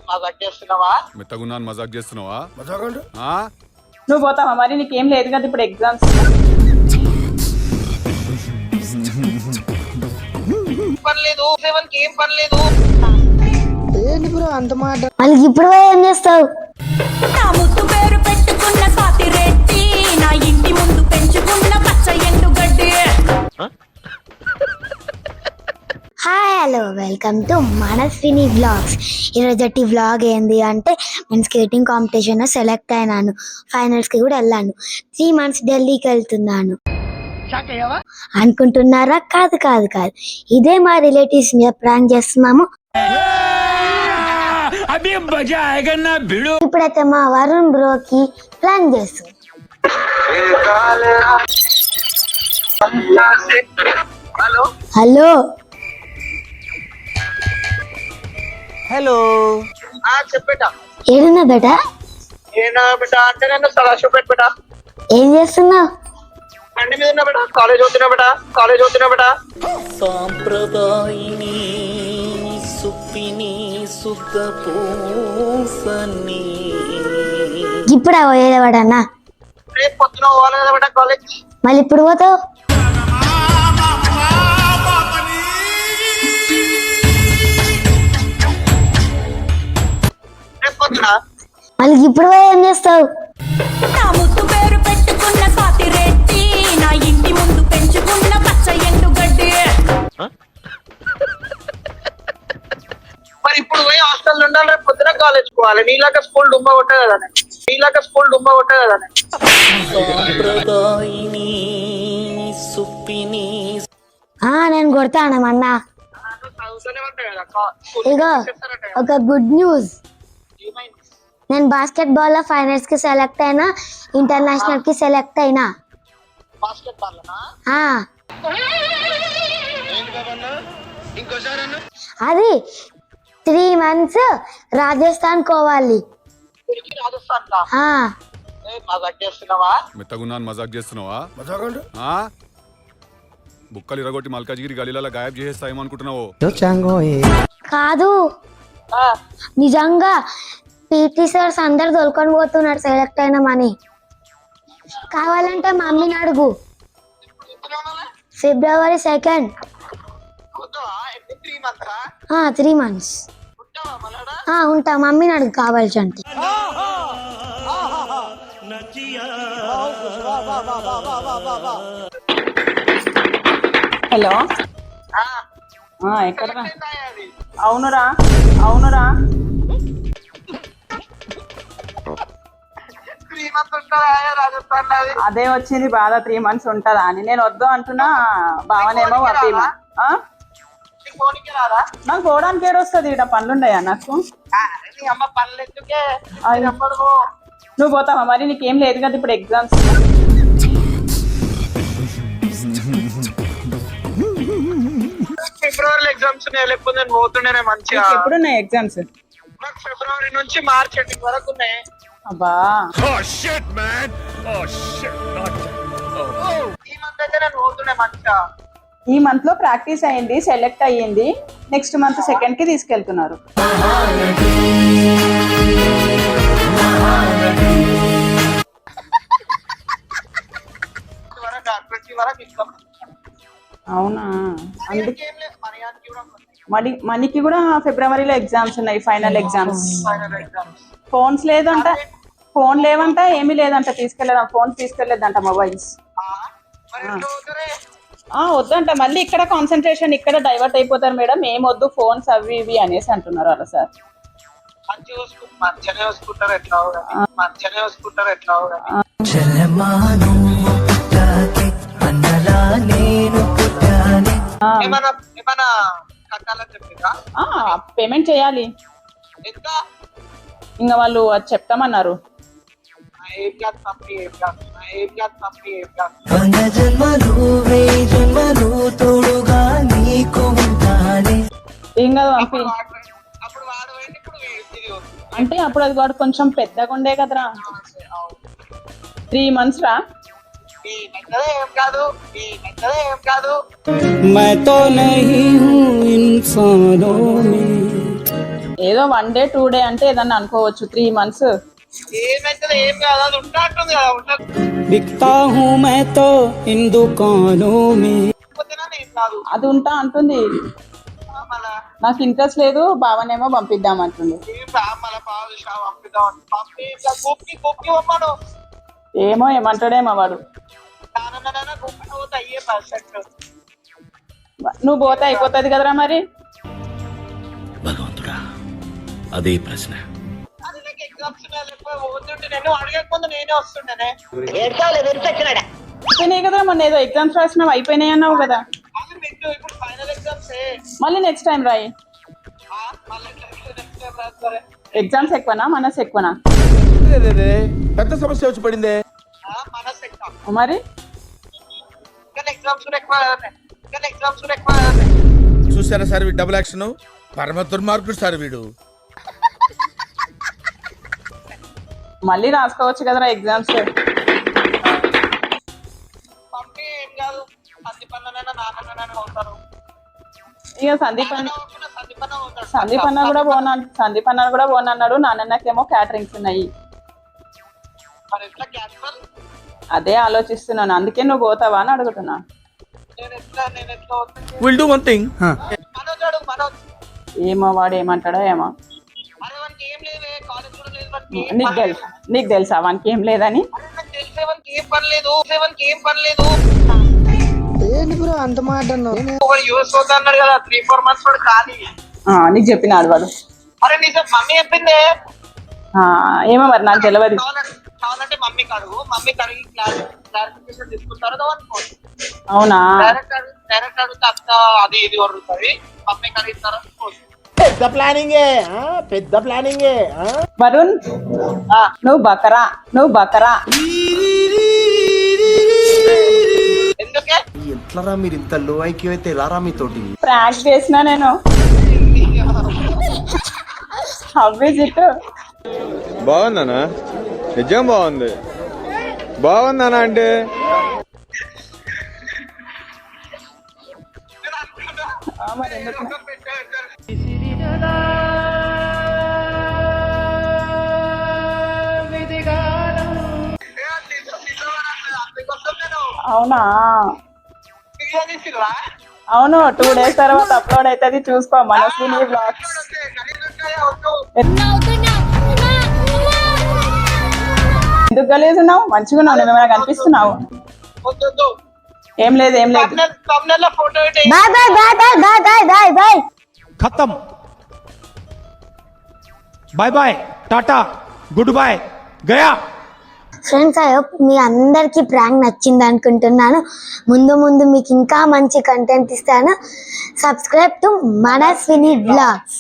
మజాక్ చేస్తున్నావా? మెత్తగున్నాను మజాక్ చేస్తున్నావా? నువ్వు పోతావా మరి? నీకేం లేదు కదా ఇప్పుడు ఎగ్జామ్స్. పర్లేదు, 7 కి ఏం పర్లేదు. ఏంటి బ్రో అంత మాట? మళ్ళీ ఇప్పుడు పోయి ఏం చేస్తావు? నా ముద్దు పేరు పెట్టుకున్న స్వాతి రెడ్డి, నా ఇంటి ముందు పెంచుకున్న పచ్చ ఎండుగడ్డి. Hi hello welcome to Manaswini vlogs. ఈరోజు వ్లాగ్ ఏంది అంటే నేను స్కేటింగ్ కాంపిటీషన్ సెలెక్ట్ అయినాను, ఫైనల్స్కి కూడా వెళ్ళాను. 3 months ఢిల్లీకి వెళ్తున్నాను అనుకుంటున్నారా? కాదు కాదు కాదు, ఇదే మా రిలేటివ్స్ మీద ప్రాంక్ చేస్తున్నాము. ఇప్పుడైతే మా వరుణ్ బ్రోకి ప్రాంక్ చేస్తాం. హలో హలో హలో చెప్పేట ఏడున్నా బేటా? ఏనా బిడ్డ అంటే నేను సదాశివపేట బిడ్డ. ఏం చేస్తున్నావు? బండి మీద ఉన్నా బిడ్డ. కాలేజ్ అవుతున్నా బిడ్డ. సాంప్రదాయిని సుప్పిని సుఖపూసని. ఇప్పుడా పోయేవాడన్నా? రేపు పొద్దున పోవాలి కదా బిడ్డ కాలేజ్. మళ్ళీ ఇప్పుడు పోతావు? రేపు పొద్దున మళ్ళీ ఇప్పుడు పోయి ఏం చేస్తావు? నా ముద్దు పేరు పెట్టుకున్న స్వాతి రెడ్డి, నా ఇంటి ముందు పెంచుకున్న పచ్చ ఎండుగడ్డి. మరి ఇప్పుడు పోయి హాస్టల్ ఉండాలి, రేపు పొద్దున కాలేజ్ పోవాలి. నీలాగా స్కూల్ డుమ్మ కొట్టదు కదా. సాంప్రదాయిని సుప్పిని. నేను కొడతానమ్మన్నా. చదువుతూనే ఉంటాయి కదా. ఇగో ఒక గుడ్ న్యూస్, నేను బాస్కెట్ బాల్ లో ఫైనల్స్ కి సెలెక్ట్ అయినా, ఇంటర్నేషనల్ కి సెలెక్ట్ అయినా. బాస్కెట్ బాల్ అది 3 months రాజస్థాన్ కోవాలి. రాజస్థాన్ మజాక్ చేస్తున్నావా? మెత్తగున్నాను మజాక్ చేస్తున్నావా? బుక్కలు ఇరగొట్టి మల్కాజ్గిరి గలీలలో గాయబ్ చేసేస్తాయేమో అనుకుంటున్నావు? కాదు, నిజంగా పీటీ సార్స్ అందరు దొరుకొని పోతున్నారు సెలెక్ట్ అయినామని. కావాలంటే మమ్మీని అడుగు. February 2nd. 3 months ఉంటా. మమ్మీని అడుగు కావాల్సి అంటే. హలో, ఎక్కడరా? అవునురా. అదే వచ్చింది బాధ, 3 months ఉంటదా అని. నేను వద్దు అంటున్నా, బావనేమో పంపిమా. నాకు పోవడానికి ఏడు వస్తుంది, ఇక్కడ పనులున్నాయా నాకు? నువ్వు పోతావా మరి? నీకేం లేదు కదా ఇప్పుడు ఎగ్జామ్స్. ఫిబ్రవరిలో ఎగ్జామ్స్ ఉన్నాయి, లేకపోతే నేను పోతుండేనే మంచిగా. ఎప్పుడున్నాయి ఎగ్జామ్స్? నాకు ఫిబ్రవరి నుంచి మార్చ్ ఎండింగ్ వరకు ఉన్నాయి. అబ్బా, ఈ మంత్ అయితే నేను పోతుండే మంచిగా. ఈ మంత్ లో ప్రాక్టీస్ అయ్యింది, సెలెక్ట్ అయ్యింది. నెక్స్ట్ మంత్ 2nd కి తీసుకెళ్తున్నారు. అవునా? మనకి కూడా ఫిబ్రవరిలో ఎగ్జామ్స్ ఉన్నాయి, ఫైనల్ ఎగ్జామ్స్. ఫోన్స్ లేదంట, ఫోన్ లేవంట, ఏమీ లేదంట. తీసుకెళ్ళదాం, ఫోన్ తీసుకెళ్లేదంట, మొబైల్స్ వద్దంట. మళ్ళీ ఇక్కడ కాన్సన్ట్రేషన్ ఇక్కడ డైవర్ట్ అయిపోతారు మేడం. ఏం వద్దు ఫోన్స్ అవి ఇవి అనేసి అంటున్నారు అలా సార్. మంచిగానే చూసుకుంటారు ఎట్లా. ఏమన్నా కట్టాలని చెప్పిందా? పేమెంట్ చేయాలి ఇంకా, వాళ్ళు అది చెప్తామన్నారు. ఏం కాదు పంపి. అంటే అప్పుడు అది కూడా కొంచెం పెద్దగా ఉండే కదరా. 3 months రా. ఏం కాదు. ఏదో 1 డే 2 డే అంటే ఏదన్నా అనుకోవచ్చు 3 months. ఏమైతే ఏం కాదు, అది ఉంటాంటుంది కదా, ఉంటుంది. बिकता हूँ मैं तो इन दुकानों में లేకపోతేనా ఏం కాదు. అది ఉంటా అంటుంది. మళ్ళా నాకు ఇంట్రెస్ట్ లేదు, భావనేమో పంపిద్దాం అంటుంది. ఏం రా, మళ్ళా బాగా షాప్ పంపిద్దాం. పంపి ఇట్లా గోప్కి పంపాను. ఏమో ఏమంటాడేమో వాడు. నాన్న గోప్కి పోతే అయ్యే పర్ఫెక్ట్. నువ్వు పోతే అయిపోతుంది కదరా మరి. భగవంతుడా అదే ప్రశ్న. అది నీకు ఎగ్జామ్స్ పోతుంటే నేను అడగకముందు నేనే వస్తుండేనే. అయిపోయినాయి కదరా, మొన్న ఏదో ఎగ్జామ్స్ రాసినావు అయిపోయినాయి అన్నావు కదా. అది మీకు ఇప్పుడు ఫైనల్ ఎగ్జామ్స్. మళ్ళీ నెక్స్ట్ టైం రాయి. మళ్ళీ నెక్స్ట్ టైం రాస్తారే. ఎగ్జామ్స్ ఎక్కువనా మనసు ఎక్కువనా? పెద్ద సమస్య వచ్చి పడిందే. మనసు ఎక్కువ. మరి కానీ ఎగ్జామ్స్ కూడా ఎక్కువ. చూసారా సార్ వీడు డబుల్ యాక్షన్, పరమ దుర్మార్గుడు సార్ వీడు. మళ్ళీ రాసుకోవచ్చు కదరా ఎగ్జామ్స్. పంపి ఏం కాదు, సందీప్ అన్ననైనా నాన్ననైనా అవుతారు. ఇక సందీప్ అన్న అవుతాడు. సందీప్ అన్న కూడా పోను అన్నాడు. నాన్నకేమో క్యాటరింగ్స్ ఉన్నాయి. మరి ఎట్లా క్యాన్సల్? అదే ఆలోచిస్తున్నాను, అందుకే నువ్వు పోతావా అని అడుగుతున్నా. నేను ఎట్లా అవుతుంది? Will do one thing. Manoj ఏమో వాడు ఏమంటాడో ఏమో. అరే వానికి ఏం లేవే, కాలేజ్ కూడా లేదు వానికి. నీకు తెలుసా వానికి ఏం లేదని? అరే నాకు తెలిసే వానికి ఏం పని లేదు. ఏంటి బ్రో అంత మాట అన్నావు? ఒకడు యూఎస్ పోతా అన్నాడు కదా, 3-4 months వాడు ఖాళీ. నీకు చెప్పినాడు వాడు. అరే నిజం మమ్మీ చెప్పిందే. ఏమో మరి నాకు తెలియదు. కావాలంటే మమ్మీకి అడుగు, మమ్మీకి అడిగి క్లారిఫికేషన్ తీసుకుంటారు అనుకో. అవునా? డైరెక్ట్ అడిగితే అక్క అది ఇది వరుతుంది, మమ్మీకి అడుగుతారు. పెద్ద ప్లానింగే. వరుణ్ నువ్వు బకరా. ఎందుకే ఎట్లరా మీరు ఇంత లో ఐక్యూ అయితే ఎలా రా మీతోటి? ప్రాంక్ చేసినా నేను. ఇట్ బాగుందనా? నిజం బాగుందనా అంటే మరి ఎందుకు? అవునా? అవును, 2 days తర్వాత అప్లోడ్ అవుతుంది, చూసుకో. మనస్విని బ్లాగ్స్. ఎందుకు గలీజ్ ఉన్నావు? మంచిగా ఉన్నావు, నువ్వు ఏమైనా కనిపిస్తున్నావు? ఏం లేదు. Photo bye. खत्म bye bye tata goodbye गया. ఫ్రెండ్స్, ఐ హోప్ మీ అందరికీ ప్రాంక్ నచ్చింది అనుకుంటున్నాను. ముందు మీకు ఇంకా మంచి కంటెంట్ ఇస్తాను. Subscribe to Manaswini blogs.